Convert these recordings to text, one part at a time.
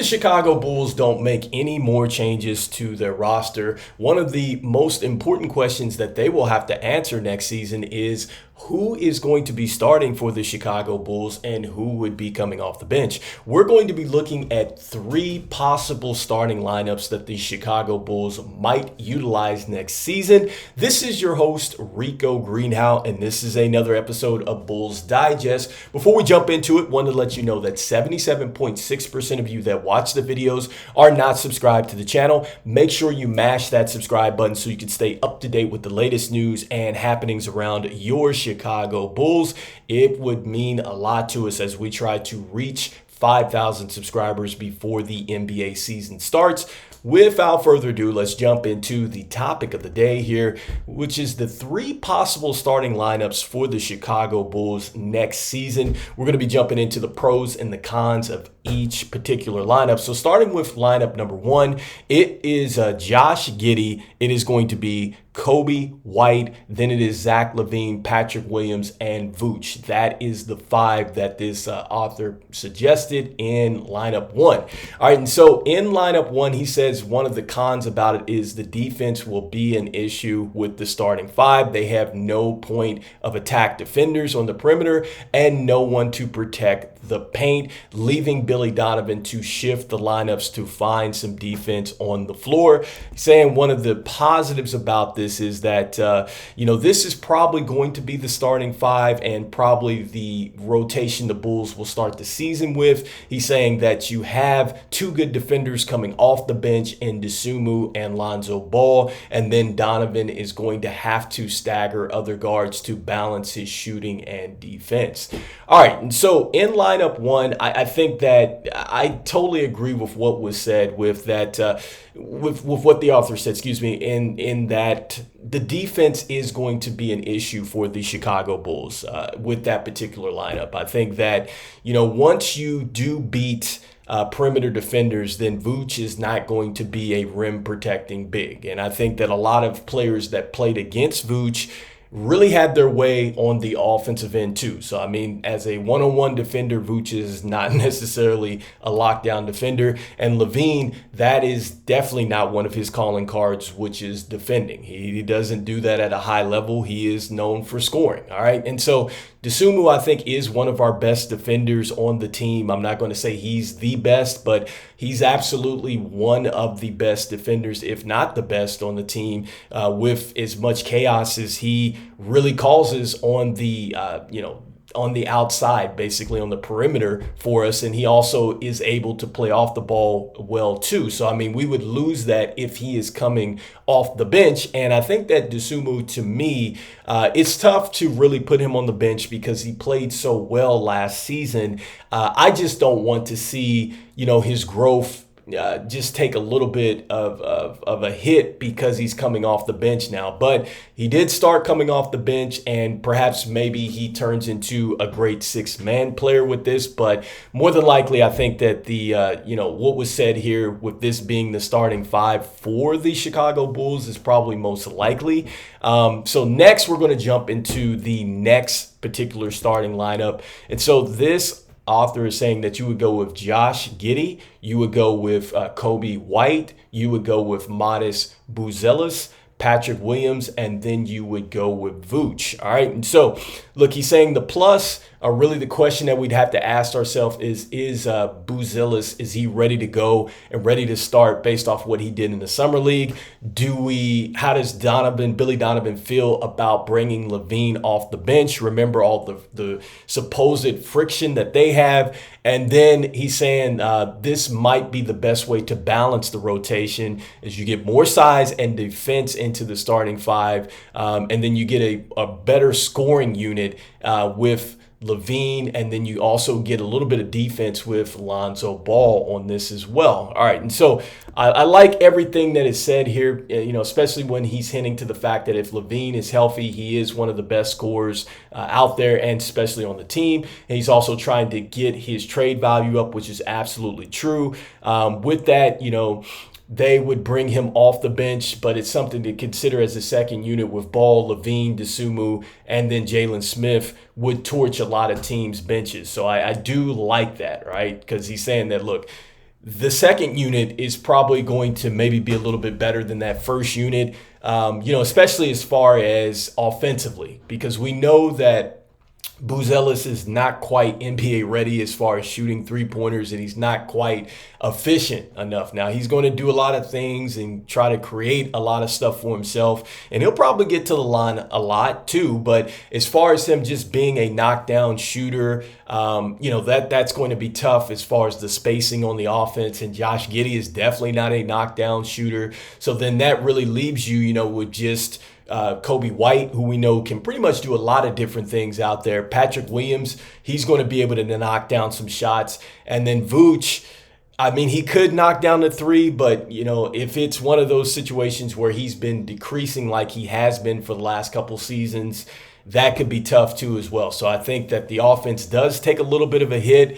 the Chicago Bulls don't make any more changes to their roster, one of the most important questions that they will have to answer next season is who is going to be starting for the Chicago Bulls and who would be coming off the bench. We're going to be looking at three possible starting lineups that the Chicago Bulls might utilize next season. This is your host, Rico Greenhowe, and this is another episode of Bulls Digest. Before we jump into it, wanted to let you know that 77.6% of you that watch the videos are not subscribed to the channel. Make sure you mash that subscribe button so you can stay up to date with the latest news and happenings around your Chicago Bulls. It would mean a lot to us as we try to reach 5,000 subscribers before the NBA season starts. Without further ado, let's jump into the topic of the day here, which is the three possible starting lineups for the Chicago Bulls next season. We're going to be jumping into the pros and the cons of each particular lineup. So starting with lineup number one, it is Josh Giddey. It is going to be Kobe White, then it is Zach LaVine, Patrick Williams, and Vooch. That is the five that this author suggested in lineup one. All right, and so in lineup one, he says one of the cons about it is the defense will be an issue with the starting five. They have no point of attack defenders on the perimeter and no one to protect the paint, leaving Billy Donovan to shift the lineups to find some defense on the floor. Saying one of the positives about this is that, this is probably going to be the starting five and probably the rotation the Bulls will start the season with. He's saying that you have two good defenders coming off the bench in Dosunmu and Lonzo Ball, and then Donovan is going to have to stagger other guards to balance his shooting and defense. All right, and so in lineup one, I think that I totally agree with what was said with that, with what the author said, in that the defense is going to be an issue for the Chicago Bulls with that particular lineup. I think that, once you do beat perimeter defenders, then Vooch is not going to be a rim protecting big. And I think that a lot of players that played against Vooch really had their way on the offensive end too. So, as a one-on-one defender, Vooch is not necessarily a lockdown defender. And LaVine, that is definitely not one of his calling cards, which is defending. He doesn't do that at a high level. He is known for scoring, all right? And so Dosunmu, I think, is one of our best defenders on the team. I'm not going to say he's the best, but he's absolutely one of the best defenders, if not the best on the team, with as much chaos as he really causes on the, on the outside, basically on the perimeter for us. And he also is able to play off the ball well too. So, we would lose that if he is coming off the bench. And I think that Dosunmu, to me, it's tough to really put him on the bench because he played so well last season. I just don't want to see, his growth just take a little bit of a hit because he's coming off the bench now. But he did start coming off the bench, and perhaps maybe he turns into a great six-man player with this. But more than likely, I think that the what was said here with this being the starting five for the Chicago Bulls is probably most likely. So next, we're going to jump into the next particular starting lineup. And so this author is saying that you would go with Josh Giddey, you would go with Kobe White, you would go with Modest Buzelis, Patrick Williams, and then you would go with Vooch. All right. And so, look, he's saying the plus, really the question that we'd have to ask ourselves is Buzelis, is he ready to go and ready to start based off what he did in the summer league? How does Billy Donovan feel about bringing LaVine off the bench? Remember all the supposed friction that they have. And then he's saying this might be the best way to balance the rotation as you get more size and defense into the starting five. And then you get a better scoring unit with LaVine, and then you also get a little bit of defense with Lonzo Ball on this as well. All right, and so I like everything that is said here, especially when he's hinting to the fact that if LaVine is healthy, he is one of the best scorers out there, and especially on the team. And he's also trying to get his trade value up, which is absolutely true. With that, they would bring him off the bench, but it's something to consider as a second unit with Ball, LaVine, Dosunmu, and then Jalen Smith would torch a lot of teams' benches. So I do like that, right? Because he's saying that, look, The second unit is probably going to maybe be a little bit better than that first unit, especially as far as offensively, because we know that Buzelis is not quite NBA ready as far as shooting three-pointers, and he's not quite efficient enough. Now, he's going to do a lot of things and try to create a lot of stuff for himself, and he'll probably get to the line a lot too. But as far as him just being a knockdown shooter, that's going to be tough as far as the spacing on the offense. And Josh Giddey is definitely not a knockdown shooter. So then that really leaves you, with just Kobe White, who we know can pretty much do a lot of different things out there. Patrick Williams, he's going to be able to knock down some shots. And then Vooch, he could knock down the three, but, if it's one of those situations where he's been decreasing like he has been for the last couple seasons, that could be tough too as well. So I think that the offense does take a little bit of a hit.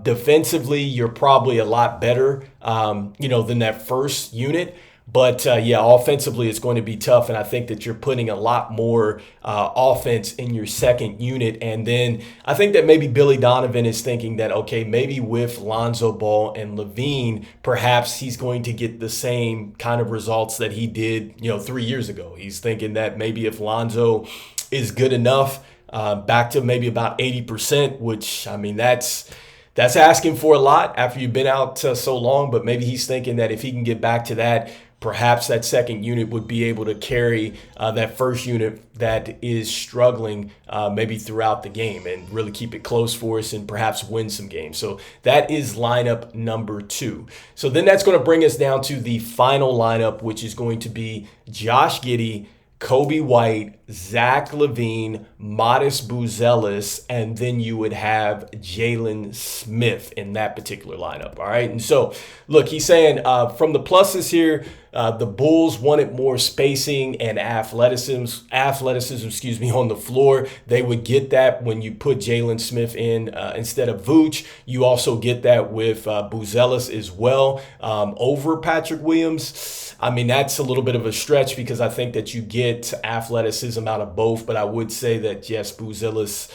Defensively, you're probably a lot better, than that first unit. But offensively, it's going to be tough. And I think that you're putting a lot more offense in your second unit. And then I think that maybe Billy Donovan is thinking that, okay, maybe with Lonzo Ball and LaVine, perhaps he's going to get the same kind of results that he did, 3 years ago. He's thinking that maybe if Lonzo is good enough, back to maybe about 80%, which, that's asking for a lot after you've been out so long. But maybe he's thinking that if he can get back to that, perhaps that second unit would be able to carry that first unit that is struggling maybe throughout the game and really keep it close for us and perhaps win some games. So that is lineup number 2. So then that's going to bring us down to the final lineup, which is going to be Josh Giddey, Kobe White, Zach LaVine, Modest Buzelis, and then you would have Jalen Smith in that particular lineup. All right. And so, look, he's saying from the pluses here, the Bulls wanted more spacing and athleticism, on the floor. They would get that when you put Jalen Smith in instead of Vooch. You also get that with Buzelis as well over Patrick Williams. That's a little bit of a stretch because I think that you get athleticism out of both. But I would say that, yes, Buzelis,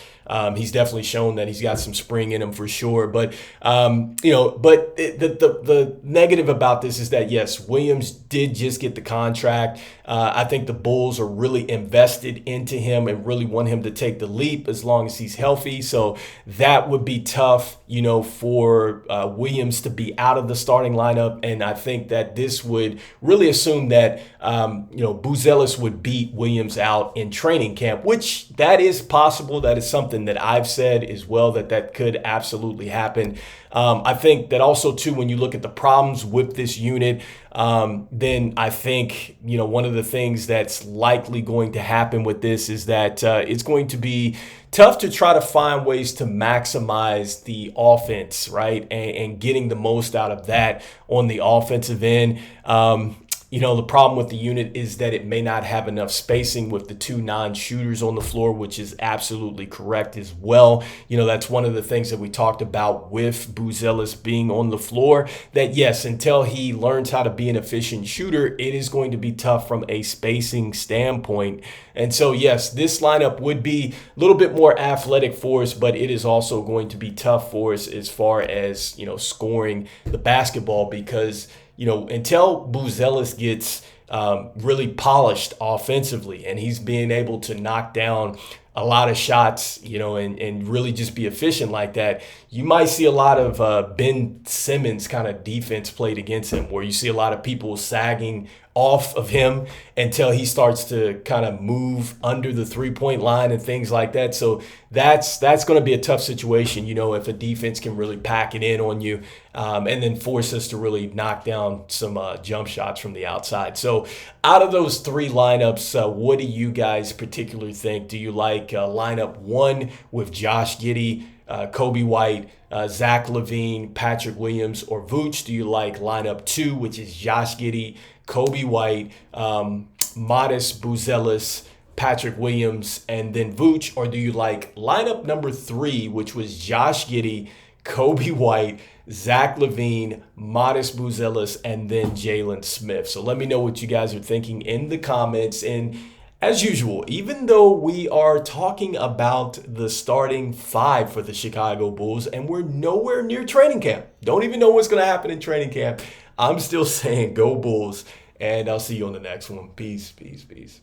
he's definitely shown that he's got some spring in him for sure. But, the negative about this is that, yes, Williams did just get the contract. I think the Bulls are really invested into him and really want him to take the leap as long as he's healthy. So that would be tough, for Williams to be out of the starting lineup. And I think that this would really assume that, Buzelis would beat Williams out in training camp, which that is possible. That is something that I've said as well, that could absolutely happen. I think that also, too, when you look at the problems with this unit, then I think, one of the things that's likely going to happen with this is that it's going to be tough to try to find ways to maximize the offense, right? And getting the most out of that on the offensive end. The problem with the unit is that it may not have enough spacing with the 2 non-shooters on the floor, which is absolutely correct as well. That's one of the things that we talked about with Buzelis being on the floor, that yes, until he learns how to be an efficient shooter, it is going to be tough from a spacing standpoint. And so, yes, this lineup would be a little bit more athletic for us, but it is also going to be tough for us as far as, scoring the basketball because, until Buzelis gets really polished offensively and he's being able to knock down a lot of shots, and really just be efficient like that, you might see a lot of Ben Simmons kind of defense played against him, where you see a lot of people sagging off of him until he starts to kind of move under the 3-point line and things like that. So that's going to be a tough situation, if a defense can really pack it in on you and then force us to really knock down some jump shots from the outside. So out of those 3 lineups, what do you guys particularly think? Do you like lineup 1 with Josh Giddey, Kobe White, Zach LaVine, Patrick Williams, or Vooch? Do you like lineup 2, which is Josh Giddey, Kobe White, Modest Buzelis, Patrick Williams, and then Vooch? Or do you like lineup number 3, which was Josh Giddey, Kobe White, Zach LaVine, Modest Buzelis, and then Jalen Smith? So let me know what you guys are thinking in the comments. And As usual, even though we are talking about the starting five for the Chicago Bulls and we're nowhere near training camp, don't even know what's going to happen in training camp, I'm still saying go Bulls. And I'll see you on the next one. Peace, peace, peace.